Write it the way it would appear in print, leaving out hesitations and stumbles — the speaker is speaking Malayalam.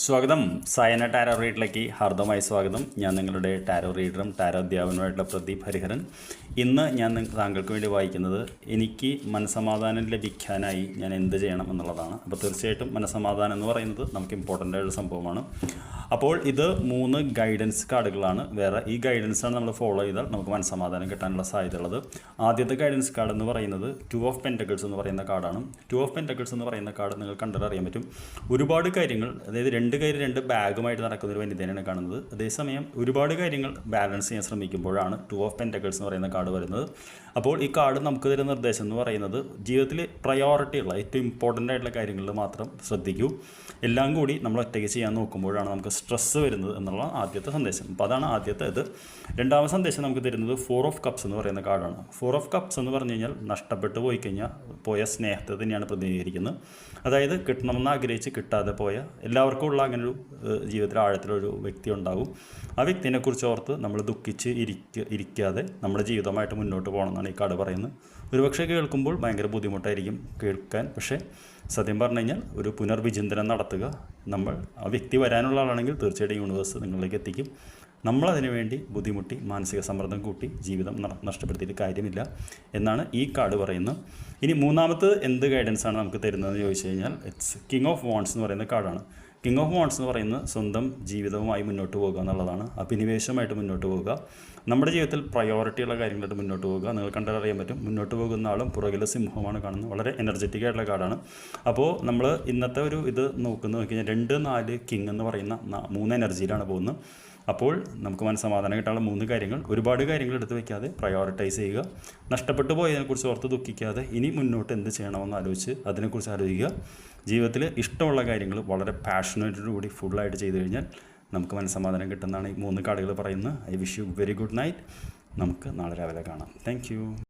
സ്വാഗതം. സയന ടാരോ റീഡിലേക്ക് ഹാർദമായി സ്വാഗതം. ഞാൻ നിങ്ങളുടെ ടാരോ റീഡറും ടാരോ അധ്യാപകനുമായിട്ടുള്ള പ്രദീപ് ഹരിഹരൻ. ഇന്ന് ഞാൻ താങ്കൾക്ക് വേണ്ടി വായിക്കുന്നത് എനിക്ക് മനസ്സമാധാനം ലഭിക്കാനായി ഞാൻ എന്ത് ചെയ്യണം എന്നുള്ളതാണ്. അപ്പോൾ തീർച്ചയായിട്ടും മനസ്സമാധാനം എന്ന് പറയുന്നത് നമുക്ക് ഇമ്പോർട്ടൻ്റ് ആയിട്ടുള്ള സംഭവമാണ്. അപ്പോൾ ഇത് 3 ഗൈഡൻസ് കാർഡുകളാണ്. വേറെ ഈ ഗൈഡൻസാണ് നമ്മൾ ഫോളോ ചെയ്താൽ നമുക്ക് മനസ്സമാധാനം കിട്ടാനുള്ള സാധ്യതയുള്ളത്. ആദ്യത്തെ ഗൈഡൻസ് കാർഡ് എന്ന് പറയുന്നത് 2 ഓഫ് പെൻറ്റക്കിൾസ് എന്ന് പറയുന്ന കാർഡാണ്. 2 ഓഫ് പെൻറ്റക്കിൾസ് എന്ന് പറയുന്ന കാർഡ് നിങ്ങൾ കണ്ടാൽ അറിയാൻ പറ്റും. ഒരുപാട് കാര്യങ്ങൾ, അതായത് 2 കൈ 2 ബാഗുമായിട്ട് നടക്കുന്ന ഒരു വനിതയാണ് കാണുന്നത്. അതേസമയം ഒരുപാട് കാര്യങ്ങൾ ബാലൻസ് ചെയ്യാൻ ശ്രമിക്കുമ്പോഴാണ് 2 ഓഫ് പെൻറ്റക്കിൾസ് എന്ന് പറയുന്ന കാർഡ് വരുന്നത്. അപ്പോൾ ഈ കാർഡ് നമുക്ക് തരുന്ന നിർദ്ദേശം എന്ന് പറയുന്നത് ജീവിതത്തിൽ പ്രയോറിറ്റിയുള്ള ഏറ്റവും ഇമ്പോർട്ടൻ്റ് ആയിട്ടുള്ള കാര്യങ്ങളിൽ മാത്രം ശ്രദ്ധിക്കൂ. എല്ലാം കൂടി നമ്മൾ ഒറ്റയ്ക്ക് ചെയ്യാൻ നോക്കുമ്പോഴാണ് നമുക്ക് സ്ട്രെസ്സ് വരുന്നത് എന്നുള്ള ആദ്യത്തെ സന്ദേശം. അപ്പോൾ അതാണ് ആദ്യത്തേത്. രണ്ടാമത്തെ സന്ദേശം നമുക്ക് തരുന്നത് 4 ഓഫ് കപ്സ് എന്ന് പറയുന്ന കാർഡാണ്. 4 ഓഫ് കപ്സ് എന്ന് പറഞ്ഞു കഴിഞ്ഞാൽ നഷ്ടപ്പെട്ടു പോയി കഴിഞ്ഞാൽ പോയ സ്നേഹത്തെ തന്നെയാണ് പ്രതിനിധീകരിക്കുന്നത്. അതായത് കിട്ടണമെന്ന് ആഗ്രഹിച്ച് കിട്ടാതെ പോയ എല്ലാവർക്കും ഉള്ള അങ്ങനൊരു ജീവിതത്തിൽ ആഴത്തിലൊരു വ്യക്തി ഉണ്ടാകും. ആ വ്യക്തിനെക്കുറിച്ച് ഓർത്ത് നമ്മൾ ദുഃഖിച്ച് ഇരിക്കാതെ നമ്മുടെ ജീവിതമായിട്ട് മുന്നോട്ട് പോകണം എന്നാണ് ഈ കാർഡ് പറയുന്നത്. ഒരുപക്ഷെ കേൾക്കുമ്പോൾ ഭയങ്കര ബുദ്ധിമുട്ടായിരിക്കും കേൾക്കാൻ. പക്ഷേ സത്യം പറഞ്ഞു കഴിഞ്ഞാൽ ഒരു പുനർവിചിന്തനം നടത്തുക. നമ്മൾ ആ വ്യക്തി വരാനുള്ള ആളാണെങ്കിൽ തീർച്ചയായിട്ടും യൂണിവേഴ്സ് നിങ്ങളിലേക്ക് എത്തിക്കും. നമ്മളതിനു വേണ്ടി ബുദ്ധിമുട്ടി മാനസിക സമ്മർദ്ദം കൂട്ടി ജീവിതം നഷ്ടപ്പെടുത്തിയിട്ട് കാര്യമില്ല എന്നാണ് ഈ കാർഡ് പറയുന്നത്. ഇനി മൂന്നാമത് എന്ത് ഗൈഡൻസാണ് നമുക്ക് തരുന്നതെന്ന് ചോദിച്ചു കഴിഞ്ഞാൽ ഇറ്റ്സ് കിങ് ഓഫ് വാണ്ട്സ് എന്ന് പറയുന്ന കാർഡാണ്. കിങ് ഓഫ് വാണ്ട്സ് എന്ന് പറയുന്നത് സ്വന്തം ജീവിതവുമായി മുന്നോട്ട് പോകുക എന്നുള്ളതാണ്. അഭിനിവേശമായിട്ട് മുന്നോട്ട് പോകുക, നമ്മുടെ ജീവിതത്തിൽ പ്രയോറിറ്റിയുള്ള കാര്യങ്ങളായിട്ട് മുന്നോട്ട് പോകുക. നിങ്ങൾ കണ്ടാൽ അറിയാൻ പറ്റും, മുന്നോട്ട് പോകുന്ന ആളും പുറകിലെ സിംഹമാണ് കാണുന്നത്. വളരെ എനർജറ്റിക് ആയിട്ടുള്ള കാർഡാണ്. അപ്പോൾ നമ്മൾ ഇന്നത്തെ ഒരു ഇത് നോക്കി കഴിഞ്ഞാൽ 2, 4 കിങ് എന്ന് പറയുന്ന 3 എനർജിയിലാണ് പോകുന്നത്. അപ്പോൾ നമുക്ക് മനസ്സമാധാനം കിട്ടാനുള്ള 3 കാര്യങ്ങൾ. ഒരുപാട് കാര്യങ്ങൾ എടുത്ത് വയ്ക്കാതെ പ്രയോറിറ്റൈസ് ചെയ്യുക. നഷ്ടപ്പെട്ടു പോയതിനെക്കുറിച്ച് ഓർത്ത് ദുഃഖിക്കാതെ ഇനി മുന്നോട്ട് എന്ത് ചെയ്യണമെന്ന് ആലോചിച്ച് അതിനെക്കുറിച്ച് ആലോചിക്കുക. ജീവിതത്തിൽ ഇഷ്ടമുള്ള കാര്യങ്ങൾ വളരെ പാഷനേറ്റോടുകൂടി ഫുള്ളായിട്ട് ചെയ്തു കഴിഞ്ഞാൽ നമുക്ക് മനസ്സമാധാനം കിട്ടുന്നതാണ് ഈ 3 കാർഡുകൾ പറയുന്നത്. I wish you very good night. നമുക്ക് നാളെ രാവിലെ കാണാം. Thank you.